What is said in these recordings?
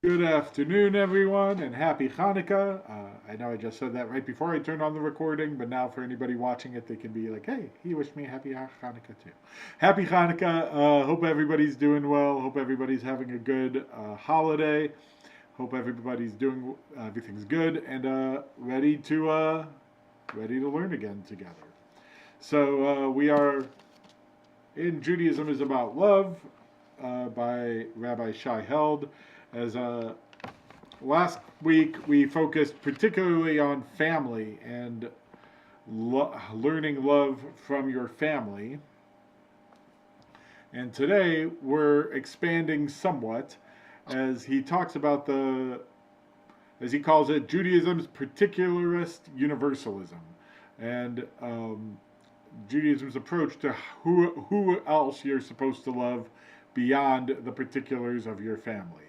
Good afternoon, everyone, and happy Hanukkah. I know I just said that right before I turned on the recording, but now for anybody watching it, they can be like, hey, he wished me happy Hanukkah too. Happy Hanukkah. Hope everybody's doing well. Hope everybody's having a good holiday. Hope everybody's doing everything's good and ready to learn again together. So we are in Judaism is about love by Rabbi Shai Held. As last week we focused particularly on family and learning love from your family. And today we're expanding somewhat as he talks about as he calls it, Judaism's particularist universalism. And Judaism's approach to who else you're supposed to love beyond the particulars of your family.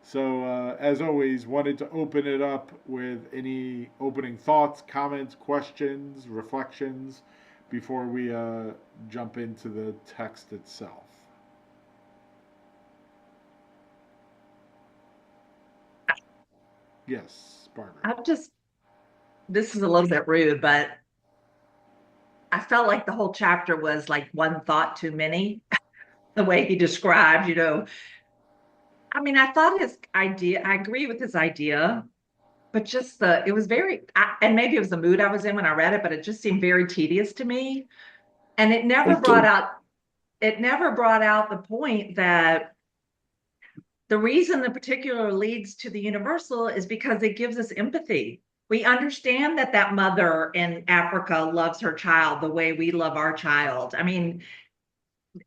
So, as always, wanted to open it up with any opening thoughts, comments, questions, reflections before we jump into the text itself. Yes, Barbara. I've just, this is a little bit rude, but I felt like the whole chapter was like one thought too many, the way he described, I mean, I thought his idea, I agree with his idea, but just it was and maybe it was the mood I was in when I read it, but it just seemed very tedious to me. And it never brought out the point that the reason the particular leads to the universal is because it gives us empathy. We understand that that mother in Africa loves her child the way we love our child. I mean,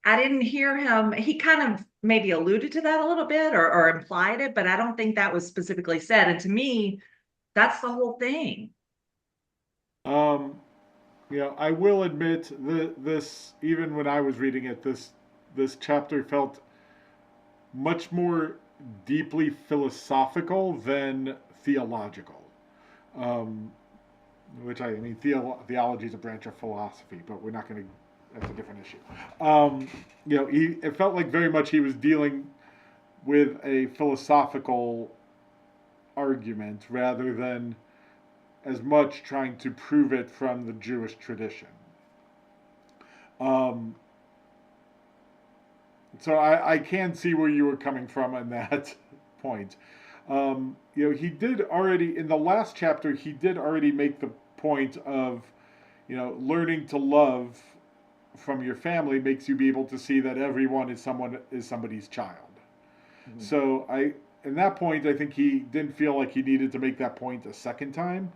I didn't hear him. He kind of maybe alluded to that a little bit or implied it, but I don't think that was specifically said. And to me, that's the whole thing. Um, I will admit that this, even when I was reading it, this chapter felt much more deeply philosophical than theological. Um, I mean, theology is a branch of philosophy, but we're not going to. That's a different issue. It felt like very much he was dealing with a philosophical argument rather than as much trying to prove it from the Jewish tradition. Um, so I can see where you were coming from on that point. He did already in the last chapter. He did already make the point of, learning to love from your family makes you be able to see that everyone is somebody's child. Mm-hmm. So in that point, I think he didn't feel like he needed to make that point a second time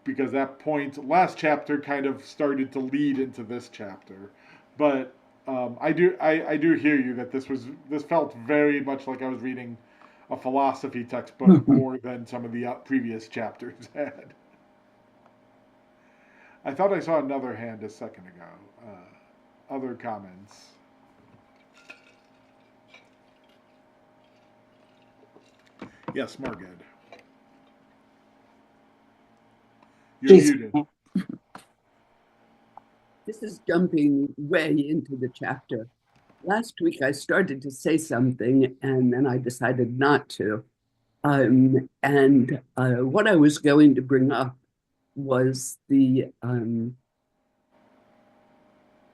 because that point last chapter kind of started to lead into this chapter. But I do hear you that this felt very much like I was reading a philosophy textbook more than some of the previous chapters had. I thought I saw another hand a second ago. Other comments? Yes, Margaret. You're muted. This is jumping way into the chapter. Last week, I started to say something, and then I decided not to. What I was going to bring up was the,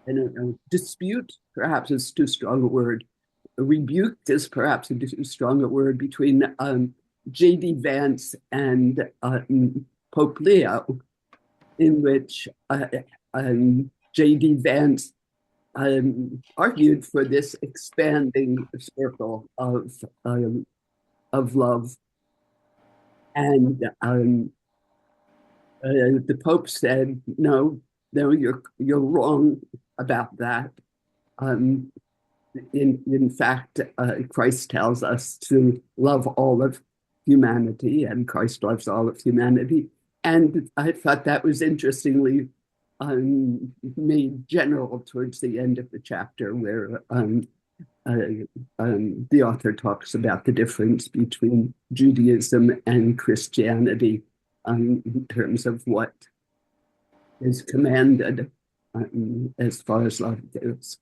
I don't know, dispute, perhaps is too strong a word. Rebuke is perhaps a too strong a word between J.D. Vance and Pope Leo, in which J.D. Vance argued for this expanding circle of love, and the Pope said, "No, you're wrong about that. In fact, Christ tells us to love all of humanity, and Christ loves all of humanity." And I thought that was interestingly made general towards the end of the chapter, where the author talks about the difference between Judaism and Christianity in terms of what is commanded as far as love goes.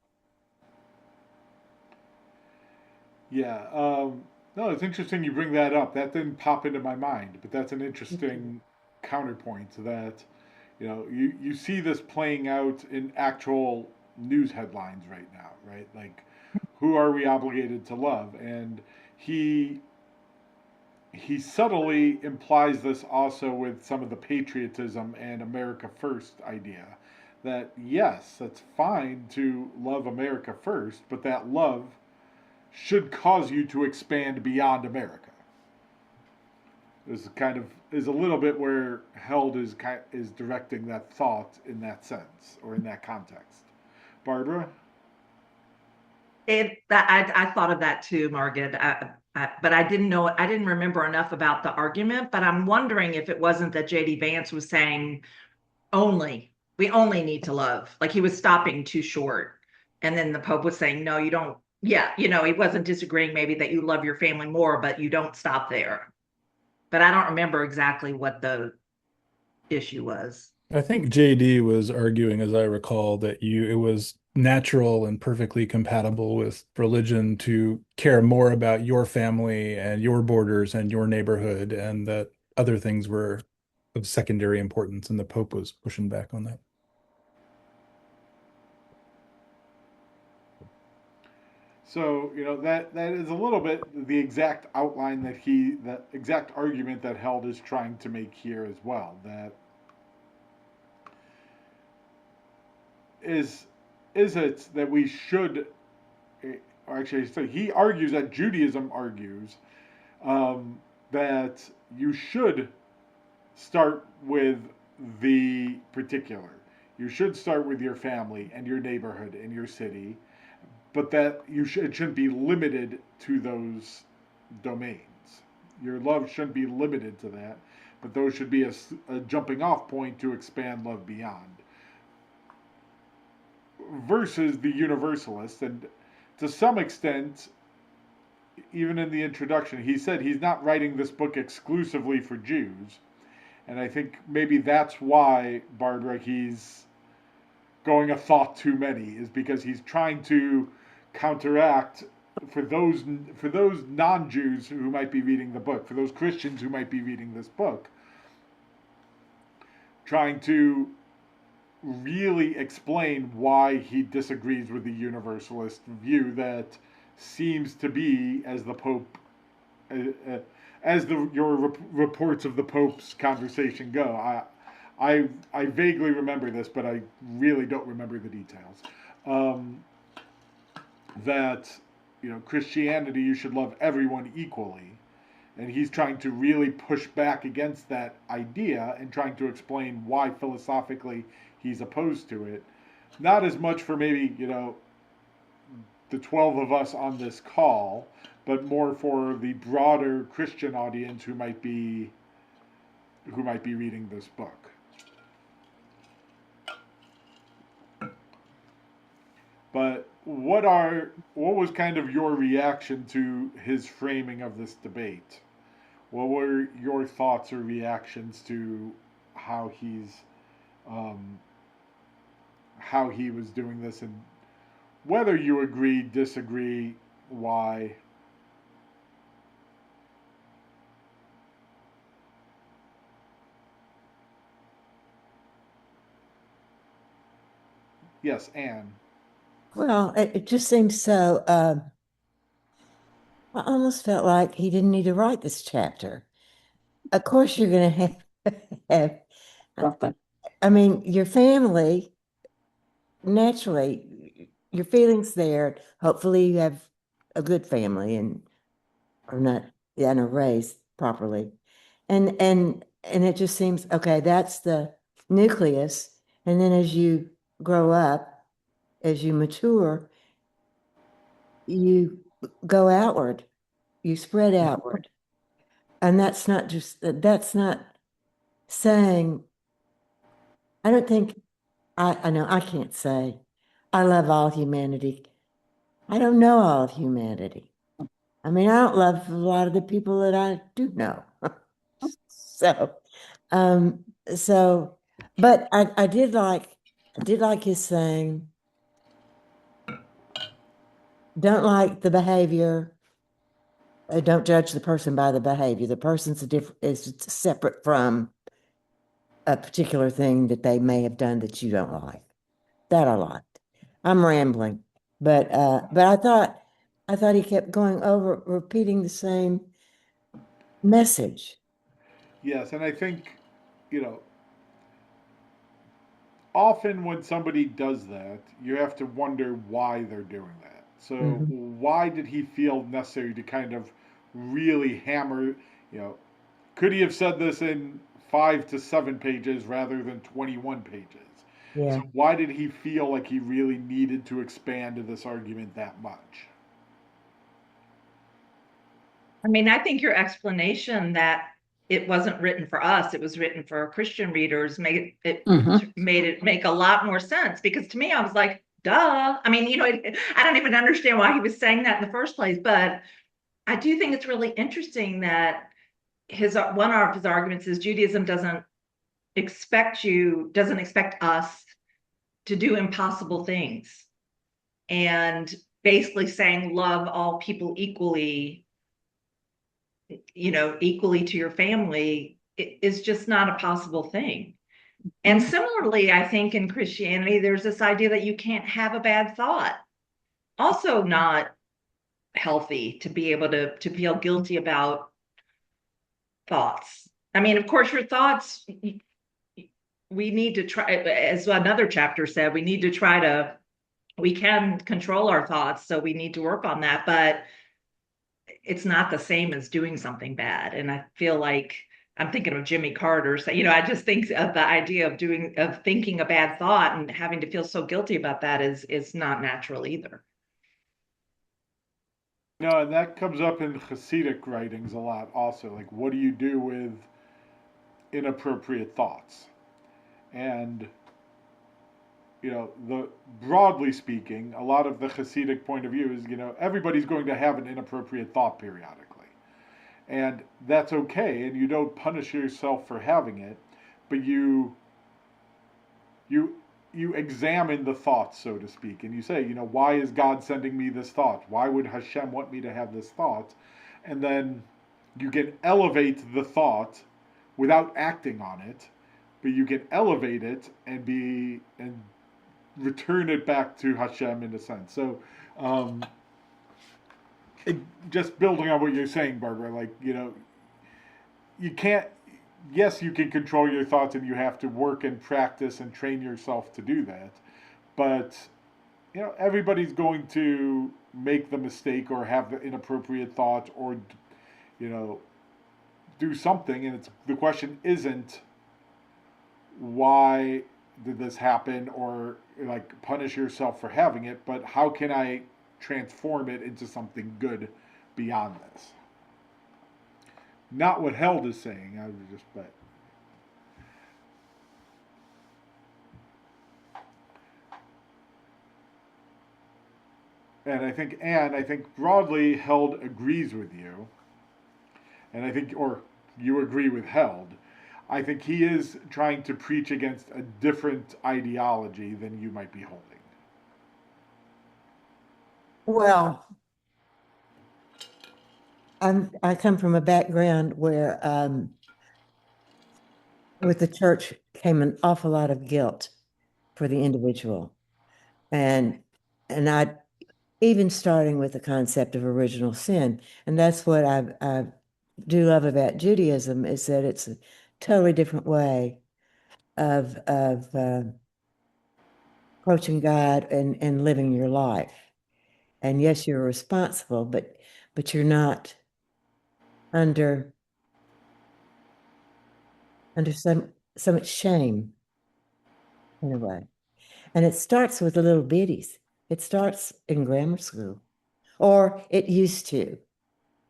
Yeah. No, it's interesting you bring that up. That didn't pop into my mind, but that's an interesting counterpoint to that. You see this playing out in actual news headlines right now, right? Like, who are we obligated to love? And he he subtly implies this also with some of the patriotism and America First idea. That yes, that's fine to love America first, but that love should cause you to expand beyond America. Is a little bit where Held is directing that thought in that sense or in that context. Barbara. I thought of that too, Margaret. But I didn't remember enough about the argument. But I'm wondering if it wasn't that J.D. Vance was saying we only need to love, like he was stopping too short, and then the Pope was saying, no, you don't. Yeah, he wasn't disagreeing maybe that you love your family more, but you don't stop there. But I don't remember exactly what the issue was. I think JD was arguing, as I recall, that it was natural and perfectly compatible with religion to care more about your family and your borders and your neighborhood, and that other things were of secondary importance, and the Pope was pushing back on that. So that is a little bit the exact outline the exact argument that Held is trying to make here as well. That is it that we should, or actually, so he argues that Judaism argues that you should start with the particular. You should start with your family and your neighborhood and your city, but that it shouldn't be limited to those domains. Your love shouldn't be limited to that, but those should be a jumping off point to expand love beyond. Versus the universalists, and to some extent, even in the introduction, he said he's not writing this book exclusively for Jews. And I think maybe that's why, Barbara, he's going a thought too many, is because he's trying to counteract for those non-Jews who might be reading the book, for those Christians who might be reading this book, trying to really explain why he disagrees with the universalist view that seems to be, as the Pope, your reports of the Pope's conversation go. I vaguely remember this, but I really don't remember the details. That Christianity, you should love everyone equally, and he's trying to really push back against that idea and trying to explain why philosophically he's opposed to it. Not as much for maybe the 12 of us on this call, but more for the broader Christian audience who might be reading this book. But what was kind of your reaction to his framing of this debate? What were your thoughts or reactions to how how he was doing this, and whether you agree, disagree, why? Yes, Anne. Well, it just seems so. I almost felt like he didn't need to write this chapter. Of course, you're going to have, I mean, your family, naturally, your feelings there. Hopefully, you have a good family and are not raised properly, and it just seems okay. That's the nucleus, and then as you grow up, as you mature, you go outward, you spread outward. And that's not saying, I don't think, I know I can't say I love all humanity. I don't know all of humanity. I mean, I don't love a lot of the people that I do know. So, but I did like his saying, don't like the behavior, don't judge the person by the behavior. The person's is separate from a particular thing that they may have done that you don't like. That I liked. I'm rambling, but I thought he kept going over repeating the same message. Yes, and I think, you know, often when somebody does that, you have to wonder why they're doing that. So, Mhm. why did he feel necessary to kind of really hammer, you know, could he have said this in 5 to 7 pages rather than 21 pages? Yeah. So, why did he feel like he really needed to expand this argument that much? I mean, I think your explanation that it wasn't written for us, it was written for Christian readers, made it make a lot more sense, because to me, I was like, duh. I mean, I don't even understand why he was saying that in the first place, but I do think it's really interesting that his one of his arguments is Judaism doesn't expect us to do impossible things. And basically saying love all people equally, equally to your family is just not a possible thing. And similarly, I think in Christianity, there's this idea that you can't have a bad thought. Also not healthy to be able to feel guilty about thoughts. I mean, of course, your thoughts, we need to try, as another chapter said, we can control our thoughts, so we need to work on that, but it's not the same as doing something bad. And I feel like I'm thinking of Jimmy Carter. So, I just think of the idea of thinking a bad thought and having to feel so guilty about that is not natural either. No, and that comes up in Hasidic writings a lot also. Like, what do you do with inappropriate thoughts? And the broadly speaking, a lot of the Hasidic point of view is, everybody's going to have an inappropriate thought periodically. And that's okay, and you don't punish yourself for having it, but you you examine the thoughts, so to speak, and you say, why is God sending me this thought? Why would Hashem want me to have this thought? And then you can elevate the thought without acting on it, but you can elevate it and return it back to Hashem in a sense. So, um, just building on what you're saying, Barbara, like, you can't, yes, you can control your thoughts and you have to work and practice and train yourself to do that. But, everybody's going to make the mistake or have the inappropriate thought or, you know, do something. And the question isn't why did this happen or like punish yourself for having it, but how can I transform it into something good beyond this? Not what Held is saying. I was just, but and I think broadly Held agrees with you, and I think, or you agree with Held. I think he is trying to preach against a different ideology than you might be holding. Well, I come from a background where with the church came an awful lot of guilt for the individual. And I even starting with the concept of original sin. And that's what I do love about Judaism, is that it's a totally different way of approaching God and living your life. And yes, you're responsible, but you're not under so much shame in a way. And it starts with the little biddies. It starts in grammar school, or it used to.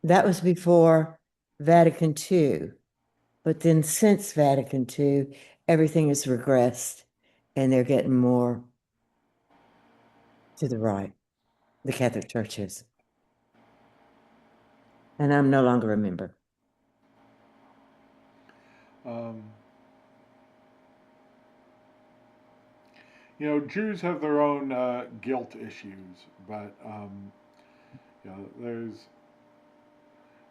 That was before Vatican II. But then since Vatican II, everything has regressed and they're getting more to the right, the Catholic Church is. And I'm no longer a member. Um, Jews have their own guilt issues, but there's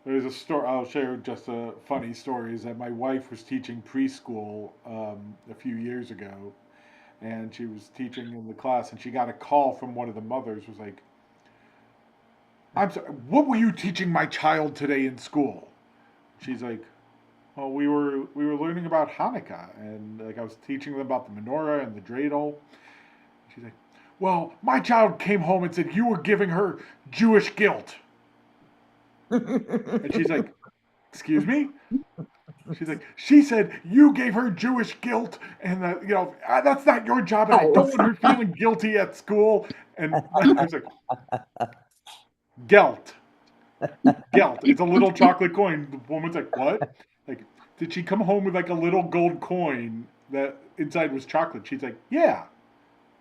There's a story. I'll share just a funny story. Is that my wife was teaching preschool a few years ago, and she was teaching in the class, and she got a call from one of the mothers. Was like, "I'm sorry, what were you teaching my child today in school?" She's like, "Well, we were learning about Hanukkah, and like I was teaching them about the menorah and the dreidel." She's like, "Well, my child came home and said you were giving her Jewish guilt." And she's like, "Excuse me?" She's like, "She said you gave her Jewish guilt, and that that's not your job, and I don't want her feeling guilty at school." And I was like, "Guilt, guilt. It's a little chocolate coin." The woman's like, "What?" Like, did she come home with like a little gold coin that inside was chocolate? She's like, "Yeah."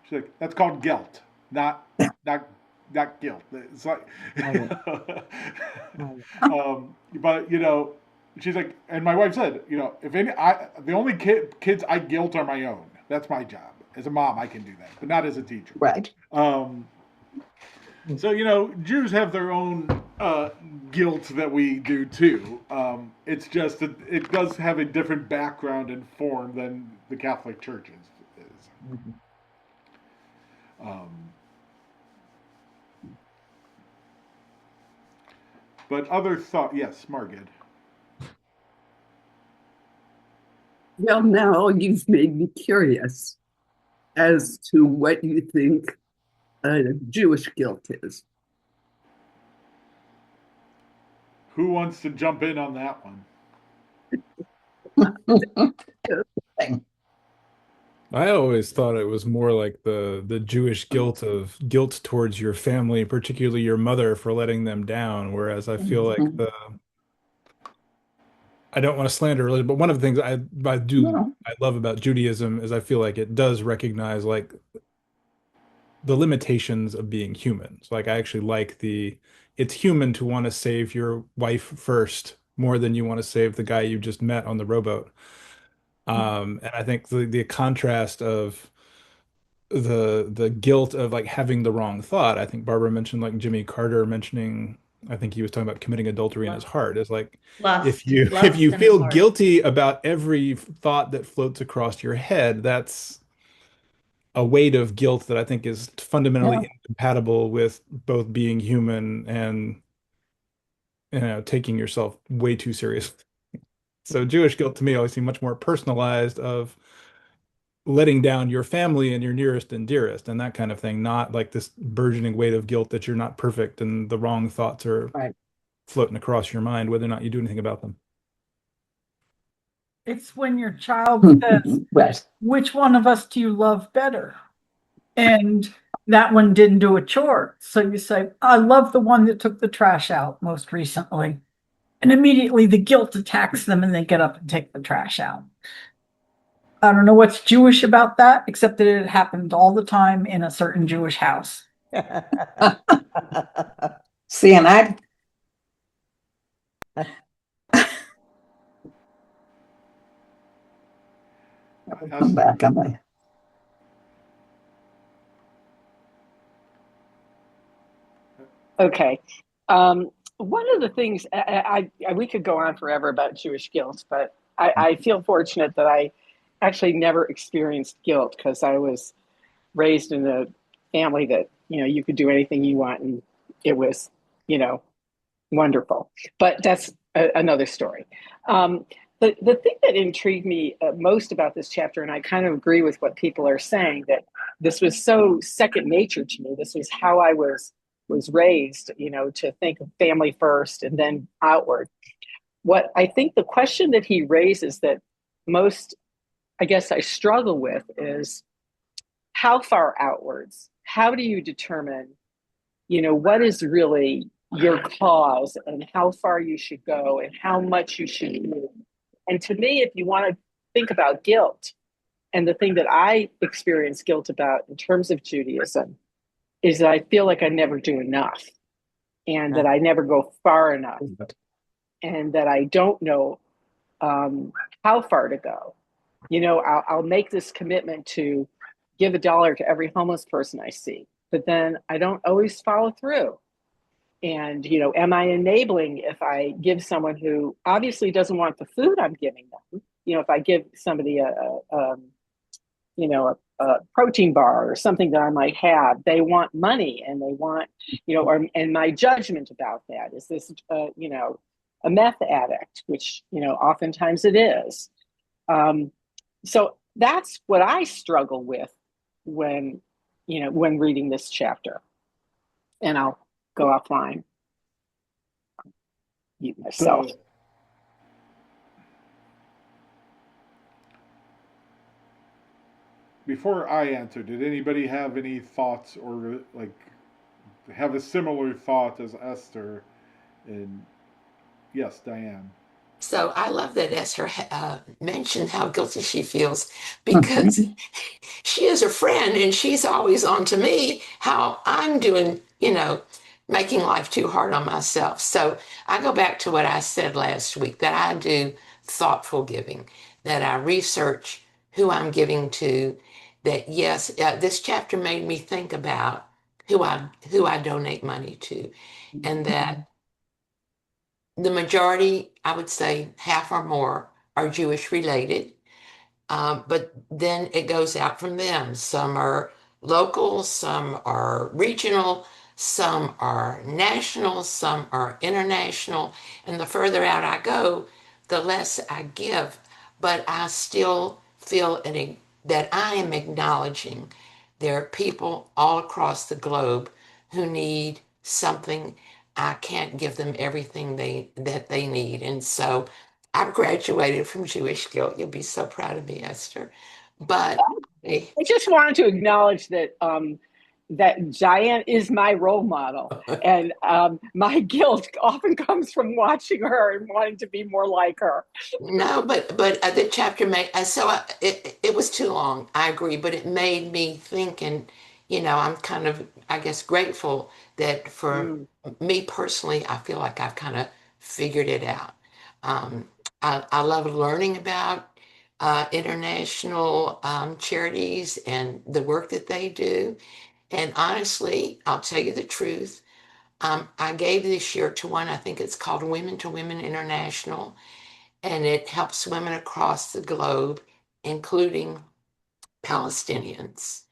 She's like, "That's called guilt, not not guilt." It's like, but she's like, and my wife said, if any, the only kids I guilt are my own. That's my job as a mom. I can do that, but not as a teacher. Right. So Jews have their own guilt that we do too. It's just that it does have a different background and form than the Catholic Church is. But other thought, yes, Margit. Well, now you've made me curious as to what you think Jewish guilt is. Who wants to jump in on that one? I always thought it was more like the Jewish guilt towards your family, particularly your mother, for letting them down. Whereas I feel like I don't want to slander religion, but one of the things I love about Judaism is I feel like it does recognize like the limitations of being human. So like I actually like it's human to want to save your wife first more than you want to save the guy you just met on the rowboat. And I think the contrast of the guilt of like having the wrong thought. I think Barbara mentioned like Jimmy Carter mentioning, I think he was talking about committing adultery in his heart. Is like if you feel guilty about every thought that floats across your head, that's a weight of guilt that I think is fundamentally incompatible with both being human and taking yourself way too seriously. So Jewish guilt to me always seemed much more personalized of letting down your family and your nearest and dearest and that kind of thing, not like this burgeoning weight of guilt that you're not perfect and the wrong thoughts are floating across your mind, whether or not you do anything about them. It's when your child says, which one of us do you love better? And that one didn't do a chore. So you say, I love the one that took the trash out most recently. And immediately the guilt attacks them and they get up and take the trash out. I don't know what's Jewish about that, except that it happened all the time in a certain Jewish house. See, and I come back on my. Okay. One of the things we could go on forever about Jewish guilt, but I feel fortunate that I actually never experienced guilt because I was raised in a family that, you could do anything you want and it was, wonderful. But that's another story. The thing that intrigued me most about this chapter, and I kind of agree with what people are saying, that this was so second nature to me. This was how I was raised, to think of family first and then outward. What I think the question that he raises that most, I guess, I struggle with is how far outwards? How do you determine, what is really your cause and how far you should go and how much you should do? And to me, if you want to think about guilt, and the thing that I experience guilt about in terms of Judaism is that I feel like I never do enough and that I never go far enough and that I don't know how far to go. I'll make this commitment to give $1 to every homeless person I see, but then I don't always follow through. And, am I enabling if I give someone who obviously doesn't want the food I'm giving them? If I give somebody a protein bar or something that I might have, they want money and they want, and my judgment about that. Is this, a meth addict, which, oftentimes it is. So that's what I struggle with when reading this chapter. And I'll go offline, mute myself. So, before I answer, did anybody have any thoughts or have a similar thought as Esther? And yes, Diane. So I love that Esther mentioned how guilty she feels because she is a friend and she's always on to me how I'm doing, making life too hard on myself. So I go back to what I said last week, that I do thoughtful giving, that I research who I'm giving to, that yes, this chapter made me think about who I donate money to, and that the majority, I would say half or more, are Jewish related. But then it goes out from them. Some are local, some are regional, some are national, some are international. And the further out I go, the less I give. But I still feel that I am acknowledging there are people all across the globe who need something. I can't give them everything that they need. And so I've graduated from Jewish guilt. You'll be so proud of me, Esther. But I just wanted to acknowledge that that Diane is my role model, and my guilt often comes from watching her and wanting to be more like her. no, but the chapter made it was too long. I agree, but it made me think, and I'm kind of, I guess, grateful that for me personally, I feel like I've kind of figured it out. I love learning about international charities and the work that they do. And honestly, I'll tell you the truth. I gave this year to one, I think it's called Women to Women International, and it helps women across the globe, including Palestinians.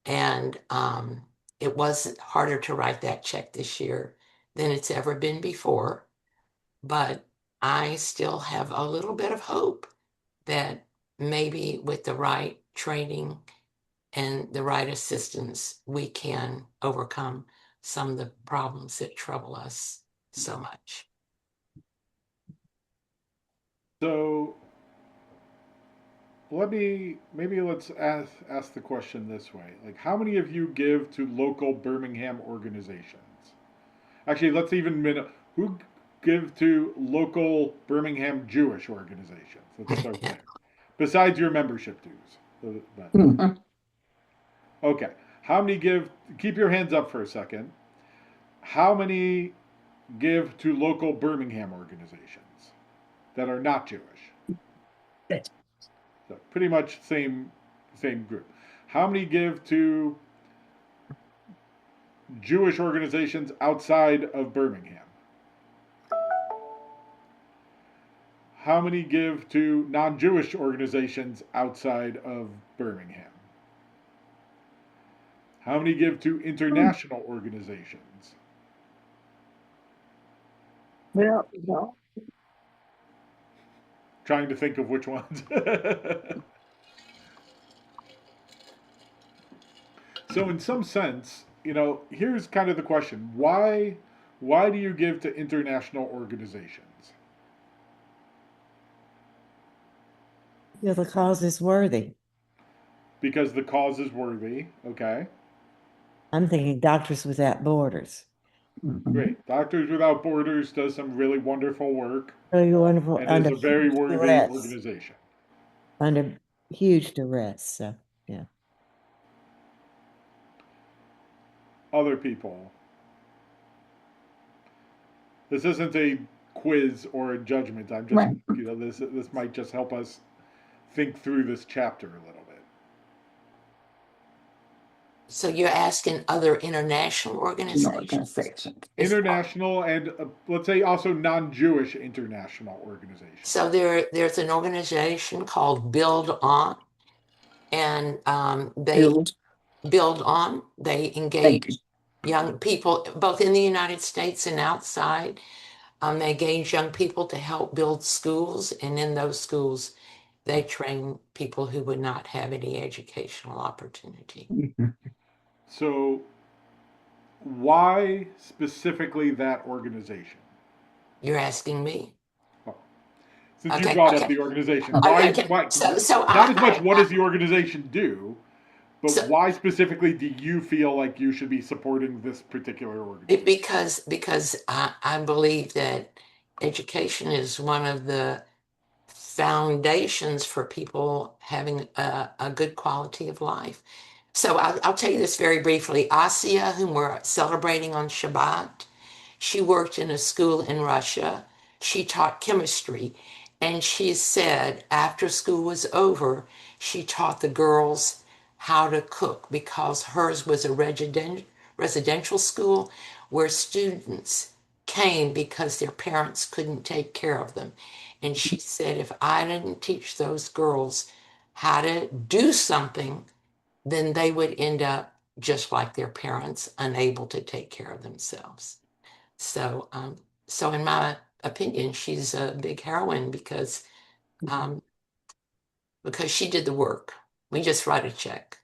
And it was harder to write that check this year than it's ever been before. But I still have a little bit of hope that maybe with the right training and the right assistance, we can overcome some of the problems that trouble us so much. So let's ask the question this way. Like, how many of you give to local Birmingham organizations? Actually, let's even who give to local Birmingham Jewish organizations? Let's start there. Besides your membership dues. Okay. How many give? Keep your hands up for a second. How many give to local Birmingham organizations that are not Jewish? So pretty much same group. How many give to Jewish organizations outside of Birmingham? How many give to non-Jewish organizations outside of Birmingham? How many give to international organizations? Well, no. Trying to think of which ones. So in some sense, here's kind of the question. Why do you give to international organizations? Yeah, the cause is worthy. Because the cause is worthy, okay? I'm thinking Doctors Without Borders. Great. Doctors Without Borders does some really wonderful work. Really wonderful. And is a very worthy organization. Under huge duress, so yeah. Other people. This isn't a quiz or a judgment. I'm just, this might just help us think through this chapter a little bit. So you're asking other international organizations? International and let's say also non-Jewish international organizations. So there's an organization called Build On, and they build on. They engage young people both in the United States and outside. They engage young people to help build schools, and in those schools, they train people who would not have any educational opportunity. So, why specifically that organization? You're asking me. Since you brought up the organization, why? So not as much what does the organization do, but why specifically do you feel like you should be supporting this particular organization? Because I believe that education is one of the foundations for people having a good quality of life. So I'll tell you this very briefly. Asia, whom we're celebrating on Shabbat, she worked in a school in Russia. She taught chemistry. And she said after school was over, she taught the girls how to cook because hers was a residential school where students came because their parents couldn't take care of them. And she said, if I didn't teach those girls how to do something, then they would end up just like their parents, unable to take care of themselves. So, so in my opinion, she's a big heroine because she did the work. We just write a check.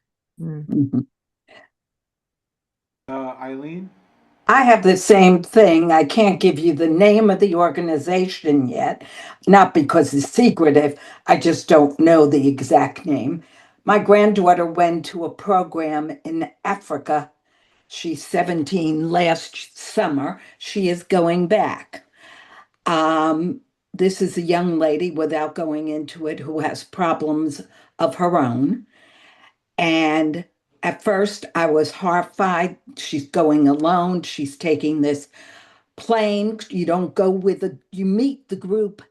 Eileen? I have the same thing. I can't give you the name of the organization yet, not because it's secretive. I just don't know the exact name. My granddaughter went to a program in Africa. She's 17 last summer. She is going back. This is a young lady, without going into it, who has problems of her own. And at first, I was horrified. She's going alone. She's taking this plane. You don't go you meet the group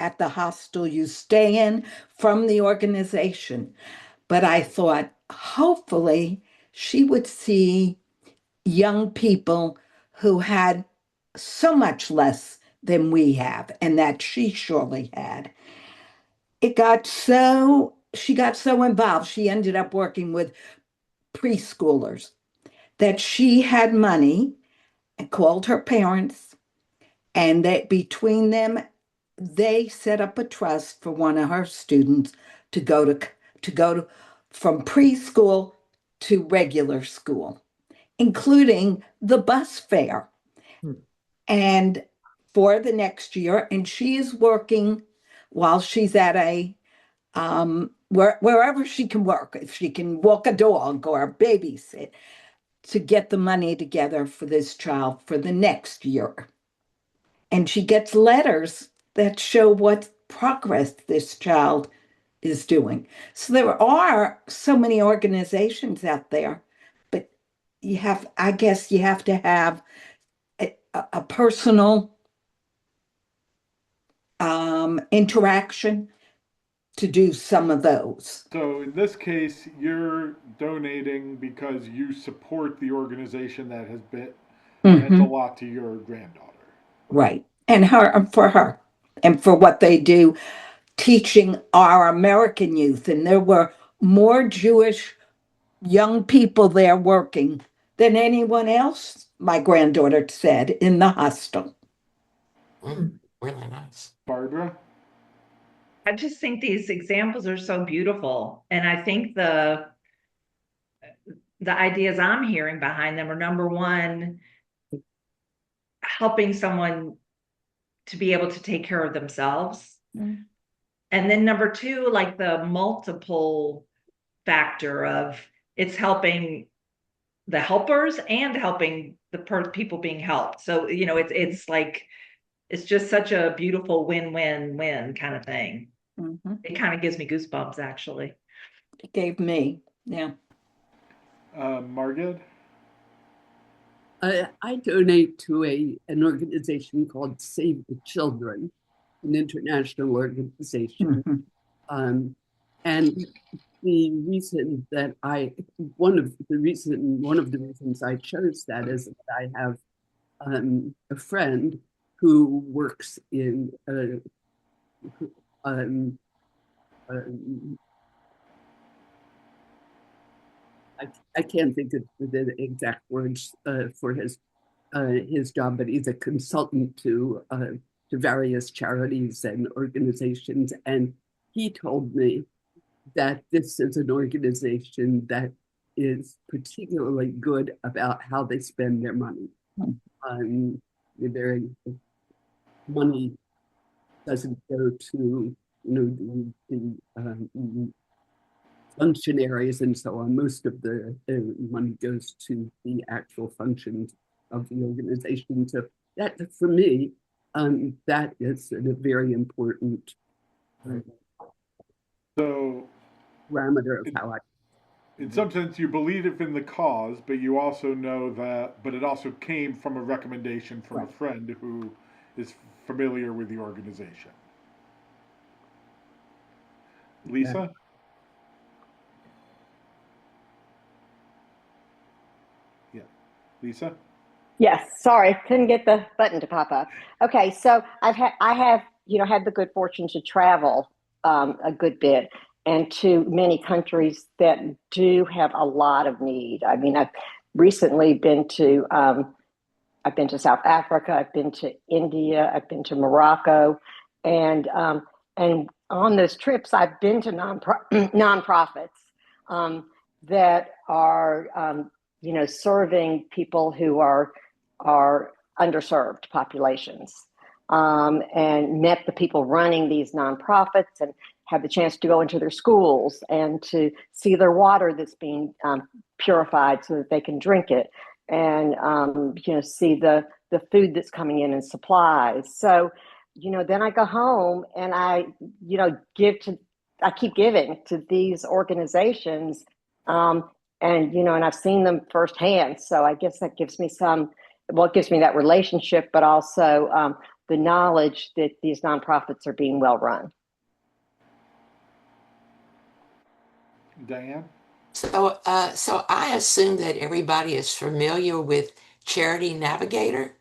at the hostel you stay in from the organization. But I thought, hopefully, she would see young people who had so much less than we have, and that she surely had. She got so involved, she ended up working with preschoolers, that she had money and called her parents, and that between them, they set up a trust for one of her students to go to from preschool to regular school, including the bus fare. And for the next year, and she is working while she's at wherever she can work, if she can walk a dog or babysit, to get the money together for this child for the next year. And she gets letters that show what progress this child is doing. So there are so many organizations out there, but I guess you have to have a personal interaction to do some of those. So in this case, you're donating because you support the organization that has meant a lot to your granddaughter. Right. And for her, and for what they do, teaching our American youth. And there were more Jewish young people there working than anyone else, my granddaughter said, in the hostel. Really nice. Barbara? I just think these examples are so beautiful. And I think the ideas I'm hearing behind them are, number one, helping someone to be able to take care of themselves. And then number two, like the multiple factor of it's helping the helpers and helping the people being helped. So, it's like, it's just such a beautiful win-win-win kind of thing. It kind of gives me goosebumps, actually. It gave me, yeah. Margaret? I donate to an organization called Save the Children, an international organization. And the reason that one of the reasons I chose that is that I have a friend who works in um, um, I can't think of the exact words for his job, but he's a consultant to various charities and organizations. And he told me that this is an organization that is particularly good about how they spend their money. Their money doesn't go to the functionaries and so on. Most of the money goes to the actual functions of the organization. So that, for me, that is a very important So, parameter of how I. in some sense, you believe in the cause, but you also know that, but it also came from a recommendation from a friend who is familiar with the organization. Lisa? Yeah. Lisa? Yes, sorry, couldn't get the button to pop up. Okay, so I have had the good fortune to travel a good bit and to many countries that do have a lot of need. I mean, I've recently been to South Africa, I've been to India, I've been to Morocco, and on those trips I've been to nonprofits that are serving people who are underserved populations, and met the people running these nonprofits and have the chance to go into their schools and to see their water that's being purified so that they can drink it, and see the food that's coming in and supplies. So then I go home and I keep giving to these organizations, and I've seen them firsthand. So I guess that gives me it gives me that relationship, but also the knowledge that these nonprofits are being well run. Diane? So, so I assume that everybody is familiar with Charity Navigator.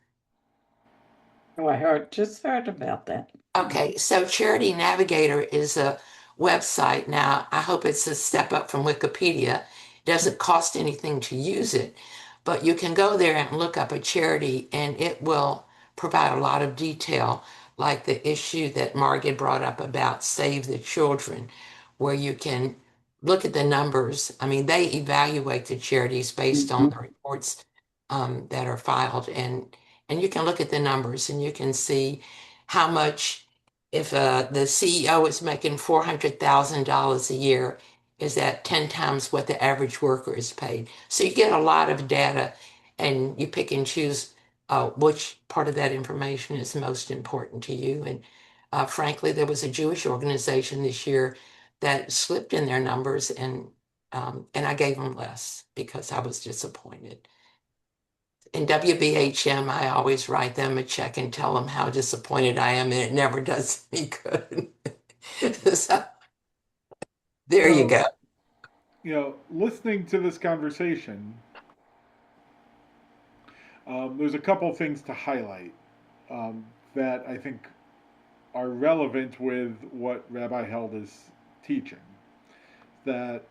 Oh, just heard about that. Okay, so Charity Navigator is a website. Now, I hope it's a step up from Wikipedia. It doesn't cost anything to use it, but you can go there and look up a charity, and it will provide a lot of detail, like the issue that Margaret brought up about Save the Children, where you can look at the numbers. I mean, they evaluate the charities based on the reports that are filed, and you can look at the numbers and you can see how much, if the CEO is making $400,000 a year, is that 10 times what the average worker is paid. So you get a lot of data and you pick and choose which part of that information is most important to you. And frankly, there was a Jewish organization this year that slipped in their numbers, and I gave them less because I was disappointed. In WBHM, I always write them a check and tell them how disappointed I am, and it never does me good. So, there you go. Listening to this conversation, there's a couple things to highlight that I think are relevant with what Rabbi Held is teaching. That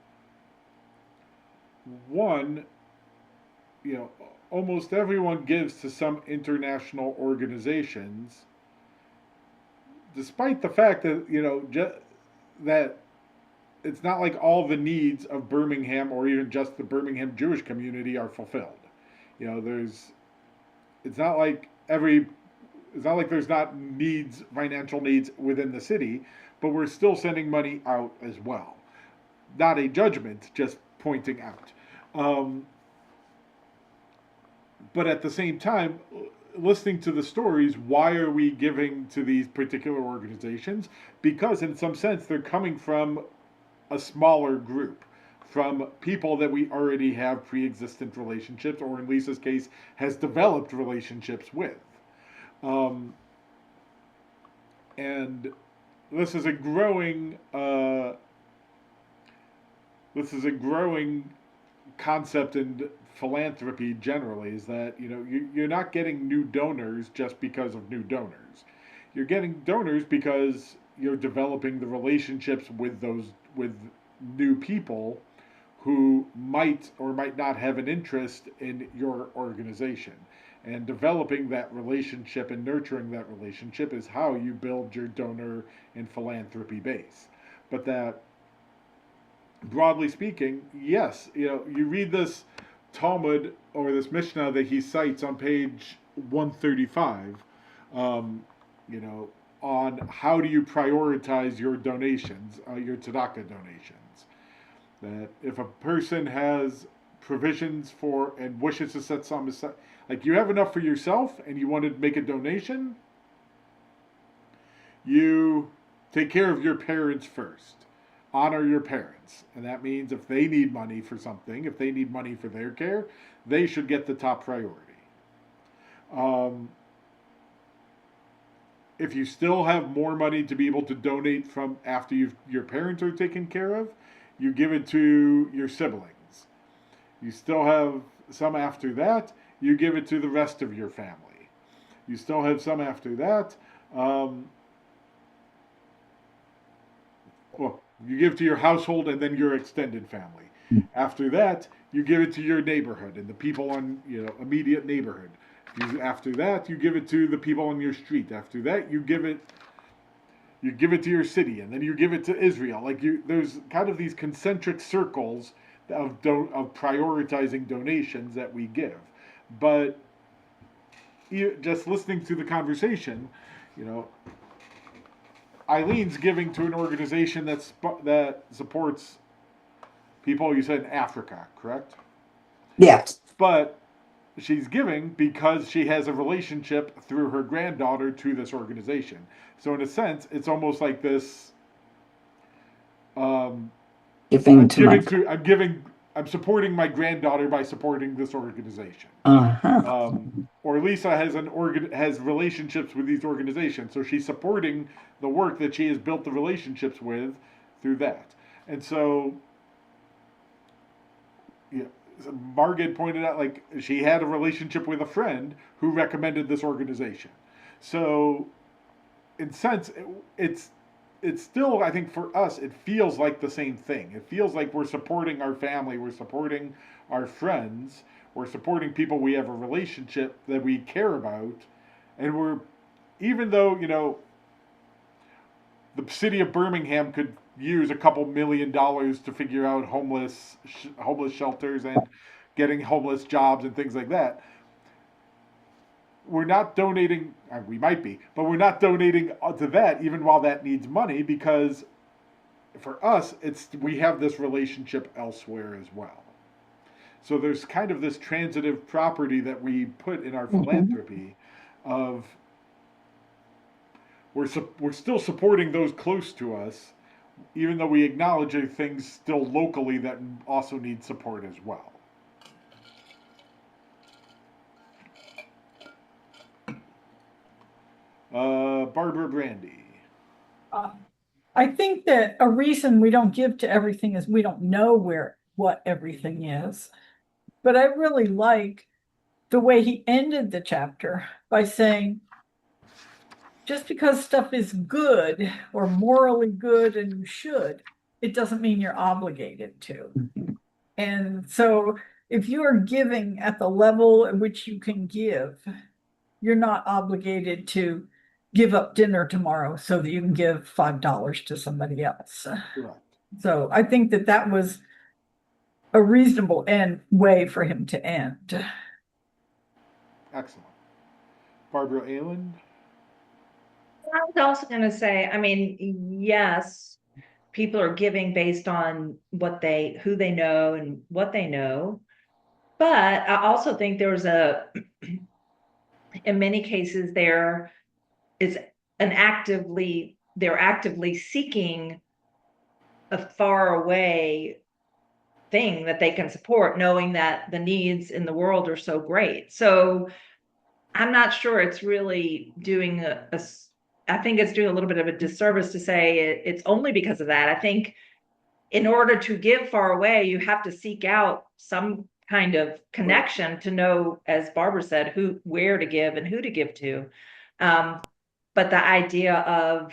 one, almost everyone gives to some international organizations, despite the fact that that it's not like all the needs of Birmingham or even just the Birmingham Jewish community are fulfilled. It's not like there's not financial needs within the city, but we're still sending money out as well. Not a judgment, just pointing out. But at the same time, listening to the stories, why are we giving to these particular organizations? Because in some sense, they're coming from a smaller group, from people that we already have pre-existent relationships, or in Lisa's case, has developed relationships with. And this is a growing this is a growing concept in philanthropy generally, is that you're not getting new donors just because of new donors. You're getting donors because you're developing the relationships with new people who might or might not have an interest in your organization. And developing that relationship and nurturing that relationship is how you build your donor and philanthropy base. But that, broadly speaking, yes, you read this Talmud or this Mishnah that he cites on page 135, on how do you prioritize your donations, your tzedakah donations. That if a person has provisions for and wishes to set some aside, like you have enough for yourself and you want to make a donation, you take care of your parents first. Honor your parents. And that means if they need money for something, if they need money for their care, they should get the top priority. If you still have more money to be able to donate from after your parents are taken care of, you give it to your siblings. You still have some after that, you give it to the rest of your family. You still have some after that. You give to your household and then your extended family. After that, you give it to your neighborhood and the people on immediate neighborhood. After that, you give it to the people on your street. After that, you give it to your city, and then you give it to Israel. There's kind of these concentric circles of prioritizing donations that we give. But just listening to the conversation, Eileen's giving to an organization that supports people, you said, in Africa, correct? Yes. But she's giving because she has a relationship through her granddaughter to this organization. So in a sense, it's almost like this. I'm supporting my granddaughter by supporting this organization. Or Lisa has relationships with these organizations, so she's supporting the work that she has built the relationships with through that. And so, Margaret pointed out, she had a relationship with a friend who recommended this organization. So, in sense, it's still, I think for us, it feels like the same thing. It feels like we're supporting our family, we're supporting our friends, we're supporting people we have a relationship that we care about, and even though, the city of Birmingham could use a couple $1 million to figure out homeless shelters and getting homeless jobs and things like that. We're not donating, we might be, but we're not donating to that even while that needs money, because for us, we have this relationship elsewhere as well. So there's kind of this transitive property that we put in our philanthropy of we're still supporting those close to us, even though we acknowledge there are things still locally that also need support as well. Barbara Brandy. I think that a reason we don't give to everything is we don't know what everything is. But I really like the way he ended the chapter by saying, just because stuff is good or morally good and you should, it doesn't mean you're obligated to. And so if you are giving at the level at which you can give, you're not obligated to give up dinner tomorrow so that you can give $5 to somebody else. Correct. So I think that was a reasonable way for him to end. Excellent. Barbara Ayland? I was also going to say, yes, people are giving based on who they know and what they know. But I also think in many cases, they're actively seeking a far away thing that they can support, knowing that the needs in the world are so great. So I'm not sure it's really doing I think it's doing a little bit of a disservice to say it's only because of that. I think in order to give far away, you have to seek out some kind of connection to know, as Barbara said, where to give and who to give to. But the idea of,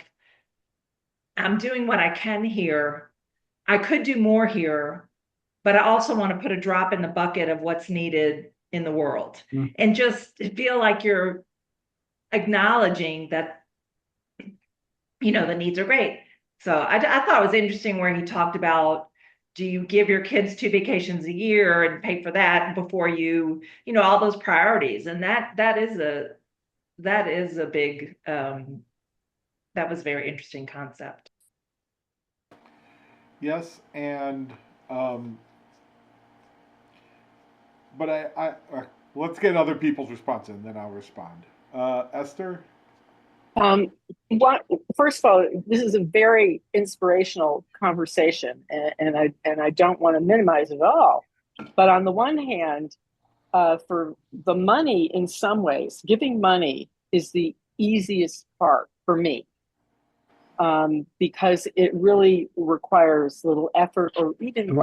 I'm doing what I can here. I could do more here, but I also want to put a drop in the bucket of what's needed in the world, and just feel like you're acknowledging that, the needs are great. So I thought it was interesting where he talked about, do you give your kids 2 vacations a year and pay for that before all those priorities? And that is a big, that was a very interesting concept. Yes, and but I let's get other people's response and then I'll respond. Esther? What, first of all, this is a very inspirational conversation, and I don't want to minimize it all. But on the one hand, for the money, in some ways, giving money is the easiest part for me, because it really requires little effort or even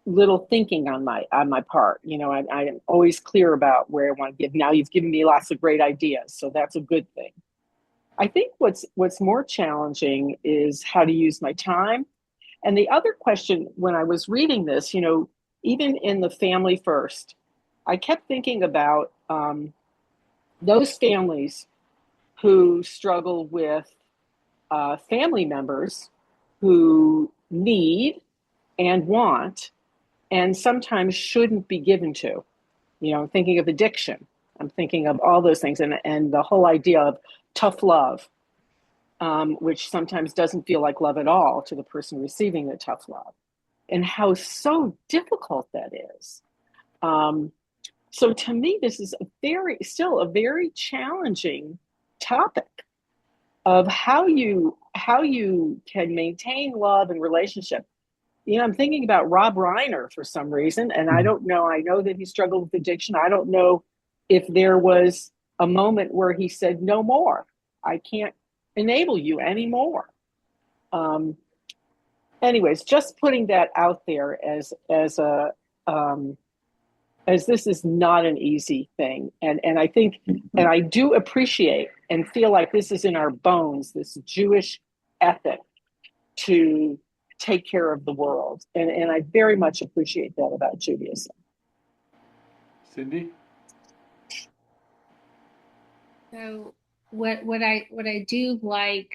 little thinking on my part. I am always clear about where I want to give. Now you've given me lots of great ideas, so that's a good thing. I think what's more challenging is how to use my time. And the other question, when I was reading this, even in the family first, I kept thinking about those families who struggle with family members who need and want and sometimes shouldn't be given to. I'm thinking of addiction. I'm thinking of all those things, and the whole idea of tough love, which sometimes doesn't feel like love at all to the person receiving the tough love, and how so difficult that is. So to me, this is still a very challenging topic of how you can maintain love and relationship. I'm thinking about Rob Reiner for some reason, and I don't know. I know that he struggled with addiction. I don't know if there was a moment where he said, no more. I can't enable you anymore. Anyways, just putting that out there as this is not an easy thing. And I think, and I do appreciate and feel like this is in our bones, this Jewish ethic to take care of the world. And I very much appreciate that about Judaism. Cindy? So what I do like,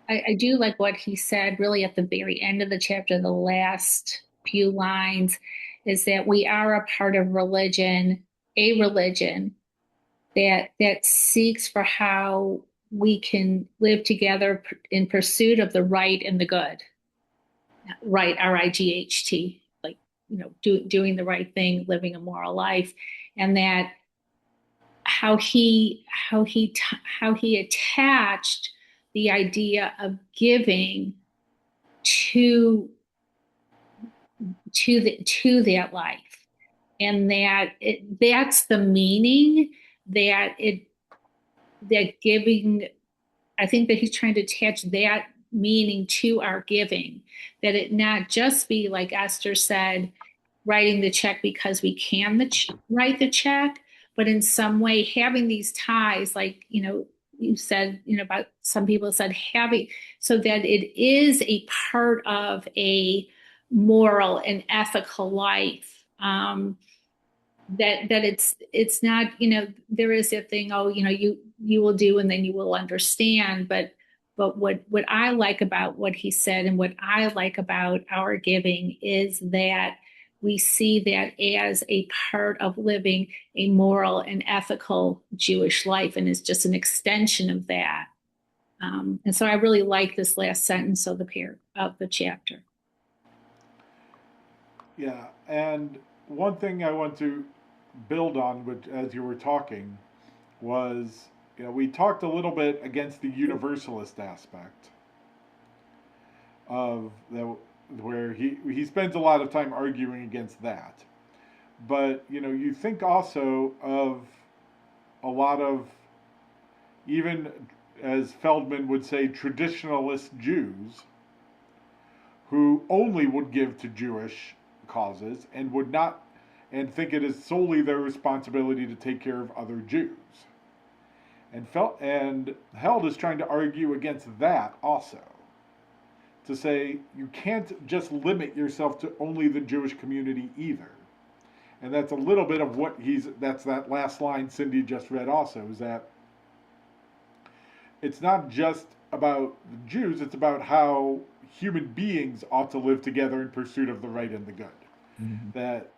I do like what he said really at the very end of the chapter, the last few lines, is that we are a part of a religion that seeks for how we can live together in pursuit of the right and the good. Right, RIGHT, like, doing the right thing, living a moral life, and that how he attached the idea of giving to that life, and that's the meaning that giving. I think that he's trying to attach that meaning to our giving, that it not just be, like Esther said, writing the check because we can write the check, but in some way having these ties, like, you said, about some people said having, so that it is a part of a moral and ethical life. That it's not, there is a thing, you will do and then you will understand, but what I like about what he said and what I like about our giving is that we see that as a part of living a moral and ethical Jewish life, and it's just an extension of that. And so I really like this last sentence of the chapter. Yeah, and one thing I want to build on, which, as you were talking, was, we talked a little bit against the universalist aspect of the, where he spends a lot of time arguing against that. But, you think also of a lot of, even as Feldman would say, traditionalist Jews who only would give to Jewish causes and would not, and think it is solely their responsibility to take care of other Jews. And Held is trying to argue against that also, to say you can't just limit yourself to only the Jewish community either. And that's a little bit of what that's that last line Cindy just read also, is that it's not just about the Jews, it's about how human beings ought to live together in pursuit of the right and the good. Mhm. That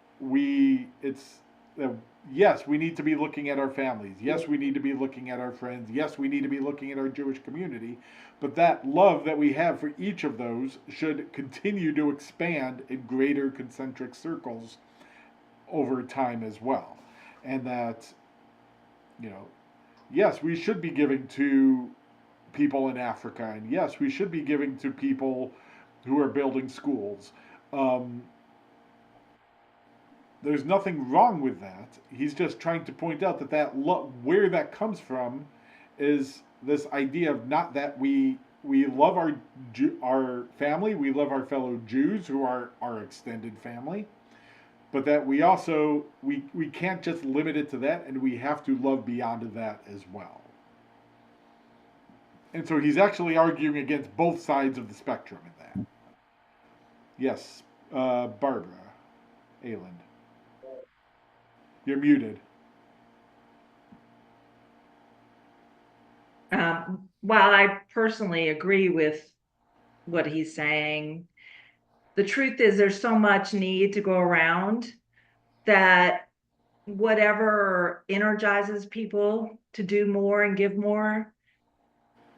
yes, we need to be looking at our families. Yes, we need to be looking at our friends. Yes, we need to be looking at our Jewish community. But that love that we have for each of those should continue to expand in greater concentric circles over time as well. And that, yes, we should be giving to people in Africa. And yes, we should be giving to people who are building schools. There's nothing wrong with that. He's just trying to point out that where that comes from is this idea of not that we love our family, we love our fellow Jews who are our extended family, but that we also we can't just limit it to that, and we have to love beyond that as well. And so he's actually arguing against both sides of the spectrum in that. Yes, Barbara Ayland. You're muted. While I personally agree with what he's saying, the truth is there's so much need to go around that whatever energizes people to do more and give more,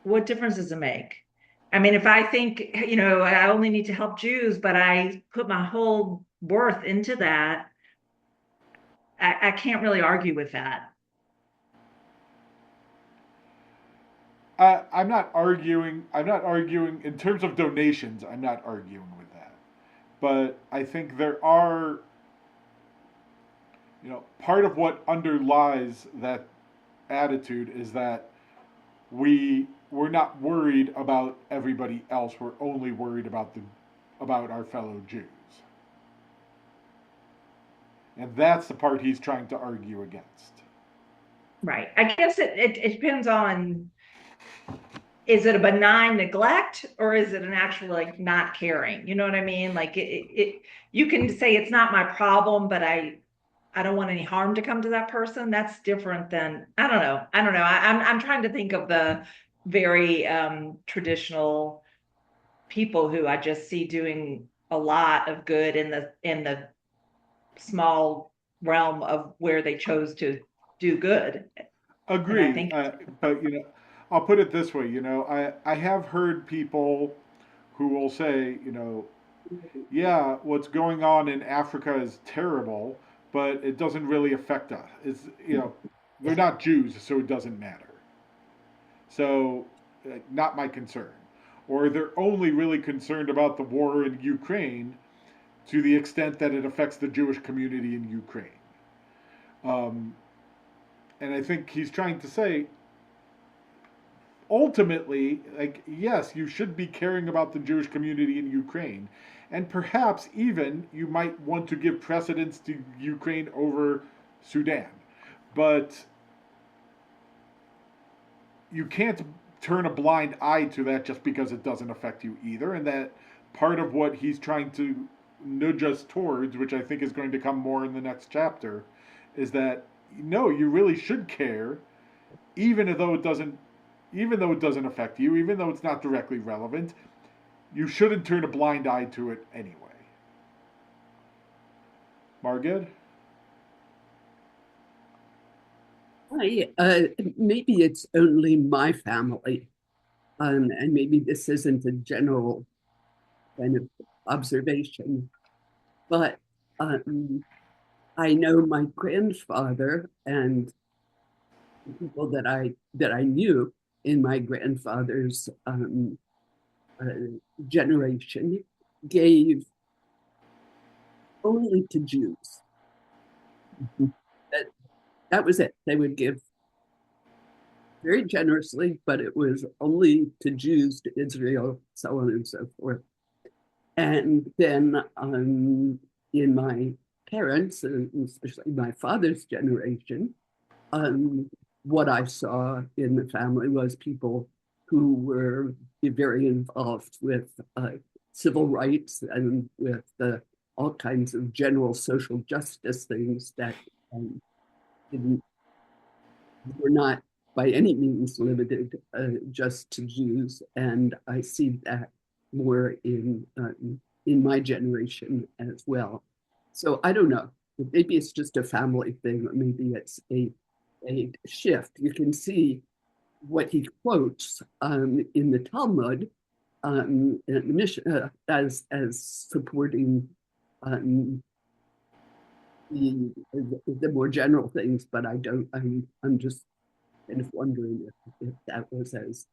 what difference does it make? I mean, if I think, I only need to help Jews, but I put my whole worth into that, I can't really argue with that. I'm not arguing. I'm not arguing in terms of donations. I'm not arguing with that. But I think there are, part of what underlies that attitude is that we're not worried about everybody else. We're only worried about our fellow Jews. And that's the part he's trying to argue against. Right. I guess it depends on, is it a benign neglect or is it an actual not caring? You know what I mean? Like you can say it's not my problem, but I don't want any harm to come to that person. That's different than, I don't know. I'm trying to think of the very traditional people who I just see doing a lot of good in the small realm of where they chose to do good. And I Agree, think, but I'll put it this way. I have heard people who will say, yeah, what's going on in Africa is terrible, but it doesn't really affect us. They're not Jews, so it doesn't matter. So, not my concern. Or they're only really concerned about the war in Ukraine to the extent that it affects the Jewish community in Ukraine. Um, and I think he's trying to say, ultimately, yes, you should be caring about the Jewish community in Ukraine. And perhaps even you might want to give precedence to Ukraine over Sudan. But you can't turn a blind eye to that just because it doesn't affect you either. And that part of what he's trying to nudge us towards, which I think is going to come more in the next chapter, is that no, you really should care, even though it doesn't affect you, even though it's not directly relevant. You shouldn't turn a blind eye to it anyway. Margit? Maybe it's only my family, and maybe this isn't a general kind of observation, but I know my grandfather and people that I knew in my grandfather's generation gave only to Jews. That was it. They would give very generously, but it was only to Jews, to Israel, so on and so forth. And then in my parents, and especially my father's generation, what I saw in the family was people who were very involved with civil rights and with all kinds of general social justice things that didn't were not by any means limited just to Jews, and I see that more in my generation as well. So I don't know. Maybe it's just a family thing, or maybe it's a shift. You can see what he quotes in the Talmud as supporting the more general things, but I don't. I'm just kind of wondering if that was as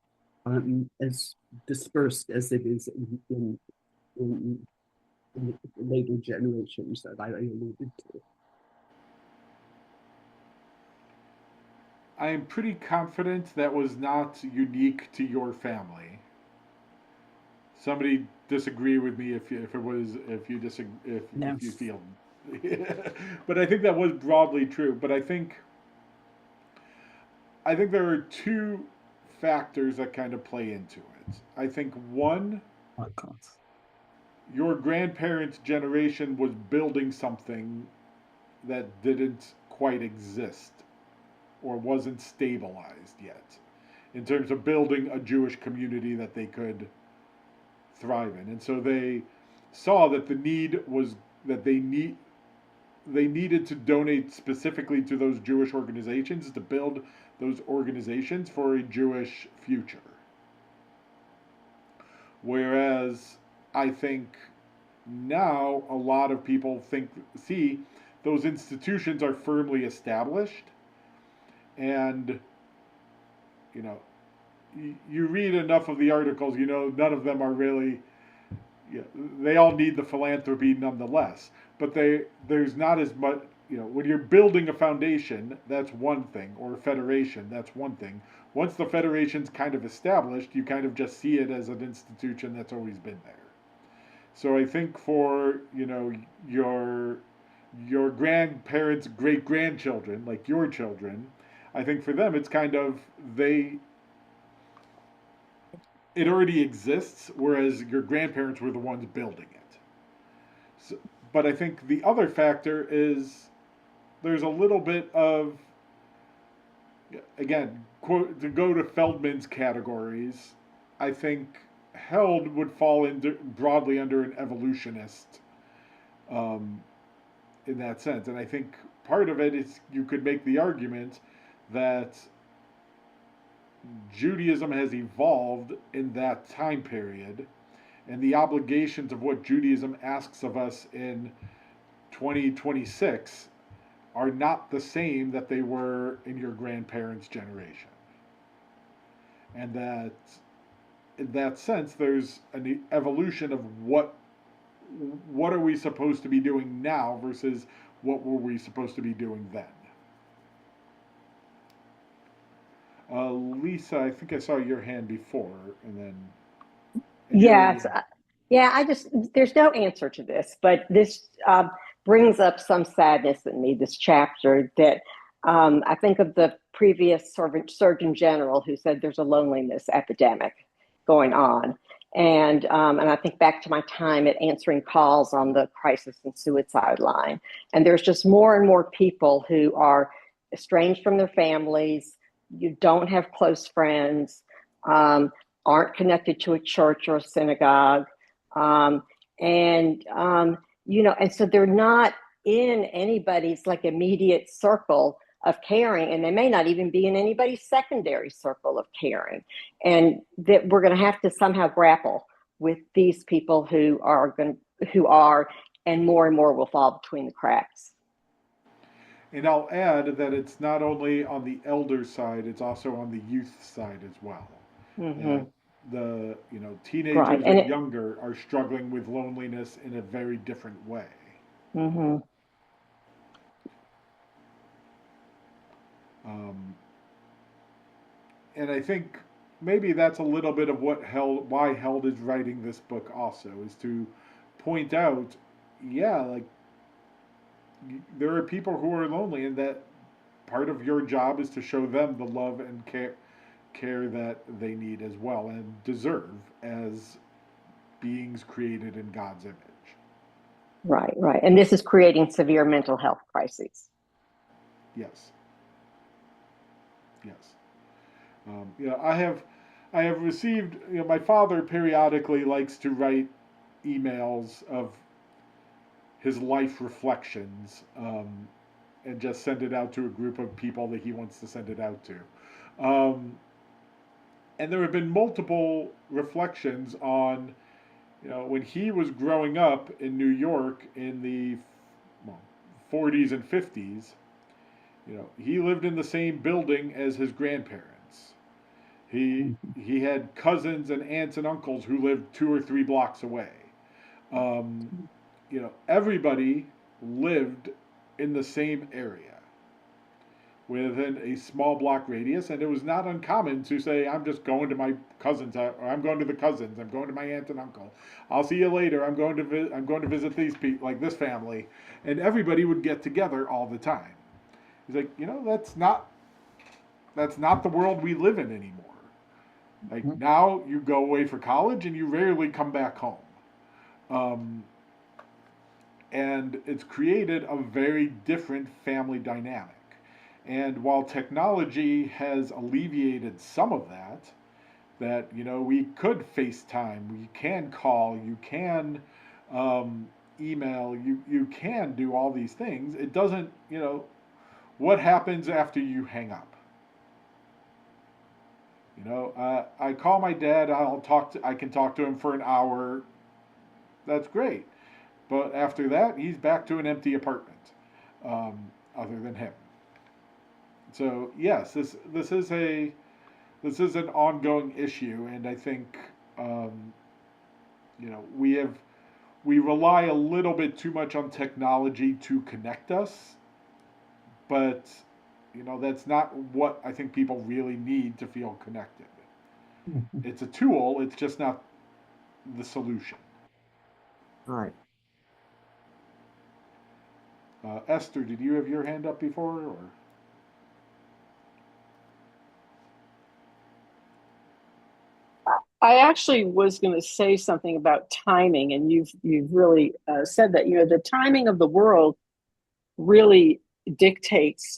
dispersed as it is in the later generations that I alluded to. I am pretty confident that was not unique to your family. Somebody disagree with me if it was, if you disagree, if you feel. But I think that was broadly true. But I think there are two factors that kind of play into it. I think one, your grandparents' generation was building something that didn't quite exist or wasn't stabilized yet in terms of building a Jewish community that they could thrive in. And so they saw that the need was that they needed to donate specifically to those Jewish organizations to build those organizations for a Jewish future. Whereas I think now a lot of people see those institutions are firmly established, and you know, you read enough of the articles, you know, none of them are really, yeah, they all need the philanthropy nonetheless, but there's not as much, you know, when you're building a foundation, that's one thing, or a federation, that's one thing. Once the federation's kind of established, you kind of just see it as an institution that's always been there. So I think for, you know, your grandparents' great grandchildren, like your children, I think for them it's kind of it already exists, whereas your grandparents were the ones building it. So, but I think the other factor is there's a little bit of, again, quote, to go to Feldman's categories, I think Held would fall broadly under an evolutionist in that sense. And I think part of it is you could make the argument that Judaism has evolved in that time period, and the obligations of what Judaism asks of us in 2026 are not the same that they were in your grandparents' generation. And that in that sense there's an evolution of what are we supposed to be doing now versus what were we supposed to be doing then. Lisa, I think I saw your hand before, and then. Yes. Yeah, there's no answer to this, but this brings up some sadness in me, this chapter, that I think of the previous Surgeon General who said there's a loneliness epidemic going on. And I think back to my time at answering calls on the crisis and suicide line. And there's just more and more people who are estranged from their families. You don't have close friends, aren't connected to a church or a synagogue. And so they're not in anybody's like immediate circle of caring, and they may not even be in anybody's secondary circle of caring. And that we're going to have to somehow grapple with these people who are, and more will fall between the cracks. And I'll add that it's not only on the elder side, it's also on the youth side as well. Mm-hmm. The teenagers right. and younger are struggling with loneliness in a very different way. Mm-hmm. And I think maybe that's a little bit of why Held is writing this book also, is to point out, yeah, like there are people who are lonely, and that part of your job is to show them the love and care that they need as well and deserve as beings created in God's image. Right, right. And this is creating severe mental health crises. Yes. Yes. I have received. My father periodically likes to write emails of his life reflections, and just send it out to a group of people that he wants to send it out to. And there have been multiple reflections on, when he was growing up in New York in the 40s and 50s. He lived in the same building as his grandparents. He had cousins and aunts and uncles who lived 2 or 3 blocks away. Everybody lived in the same area within a small block radius, and it was not uncommon to say, I'm just going to my cousins, or I'm going to the cousins, I'm going to my aunt and uncle, I'll see you later, I'm going to visit these people, like this family, and everybody would get together all the time. He's like, that's not the world we live in anymore. Like, now you go away for college and you rarely come back home. And it's created a very different family dynamic. And while technology has alleviated some of that, we could FaceTime, you can call, you can email, you can do all these things. It doesn't, what happens after you hang up? I call my dad, I can talk to him for an hour. That's great. But after that, he's back to an empty apartment, other than him. So yes, this is an ongoing issue, and I think we rely a little bit too much on technology to connect us, but that's not what I think people really need to feel connected. It's a tool, it's just not the solution. All right. Esther, did you have your hand up before, or? I actually was going to say something about timing, and you've really said that. The timing of the world really dictates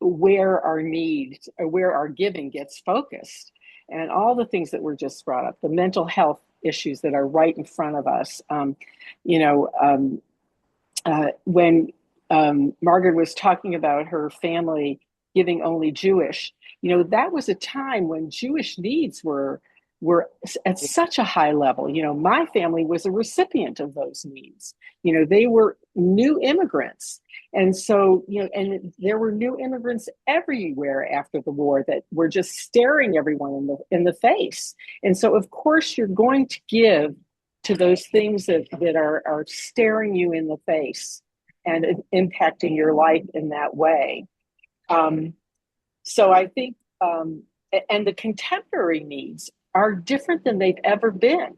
where our needs or where our giving gets focused, and all the things that were just brought up, the mental health issues that are right in front of us. When Margaret was talking about her family giving only Jewish, that was a time when Jewish needs were at such a high level. My family was a recipient of those needs. They were new immigrants. And so, and there were new immigrants everywhere after the war that were just staring everyone in the face. And so, of course, you're going to give to those things that are staring you in the face and impacting your life in that way. So I think, and the contemporary needs are different than they've ever been,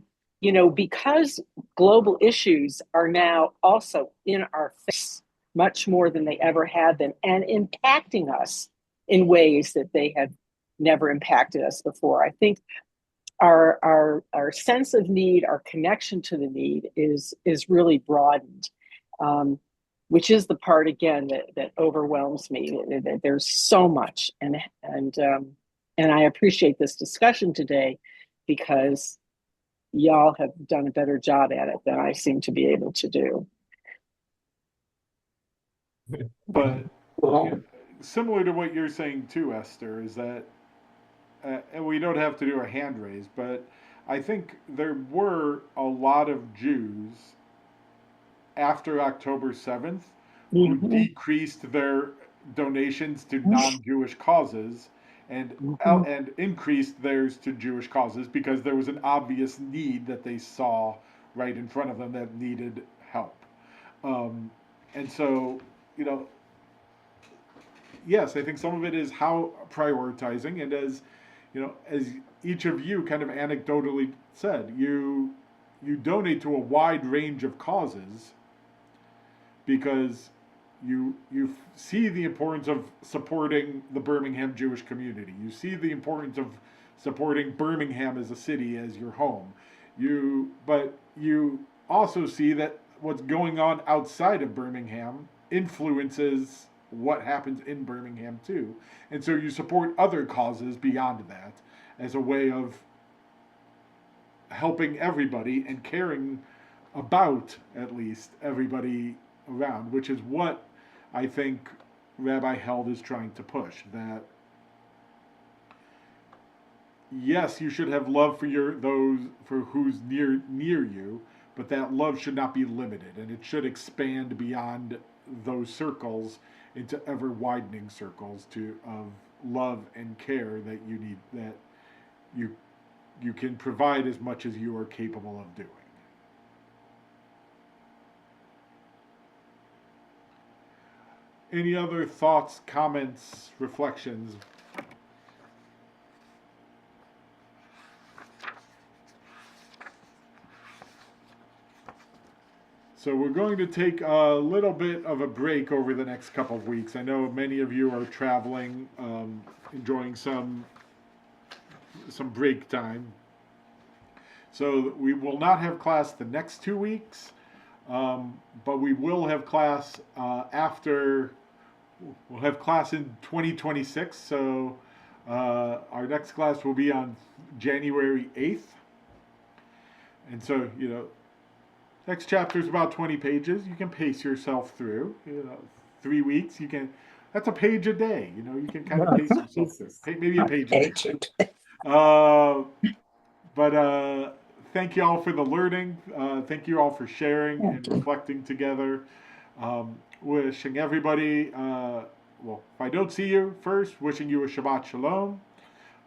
because global issues are now also in our face much more than they ever have been, and impacting us in ways that they have never impacted us before. I think our sense of need, our connection to the need is really broadened, which is the part again that overwhelms me. That there's so much, and I appreciate this discussion today because y'all have done a better job at it than I seem to be able to do. But similar to what you're saying too, Esther, is that, and we don't have to do a hand raise, but I think there were a lot of Jews after October 7th who decreased their donations to non-Jewish causes and increased theirs to Jewish causes because there was an obvious need that they saw right in front of them that needed help. And so, yes, I think some of it is how prioritizing, and as each of you kind of anecdotally said, you you donate to a wide range of causes because you see the importance of supporting the Birmingham Jewish community. You see the importance of supporting Birmingham as a city, as your home. But you also see that what's going on outside of Birmingham influences what happens in Birmingham too. And so you support other causes beyond that as a way of helping everybody and caring about, at least, everybody around, which is what I think Rabbi Held is trying to push. That yes, you should have love for those for who's near you, but that love should not be limited, and it should expand beyond those circles into ever widening circles of love and care that you need, that you can provide as much as you are capable of doing. Any other thoughts, comments, reflections? So we're going to take a little bit of a break over the next couple of weeks. I know many of you are traveling, enjoying some break time. So we will not have class the next 2 weeks, but we will have class after. We'll have class in 2026. So our next class will be on January 8th. And so, next chapter is about 20 pages. You can pace yourself through. 3 weeks. That's a page a day. You can kind of pace yourself through. Maybe a page a day. But thank you all for the learning. Thank you all for sharing and reflecting together. Wishing everybody, if I don't see you first, wishing you a Shabbat Shalom.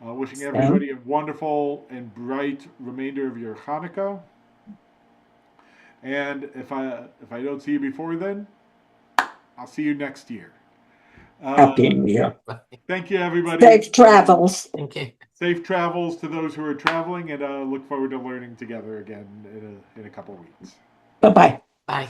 Wishing everybody a wonderful and bright remainder of your Hanukkah. And if I don't see you before then, I'll see you next year. Happy New Year. Thank you, everybody. Safe travels. Thank you. Safe travels to those who are traveling, and look forward to learning together again in a couple of weeks. Bye-bye. Bye.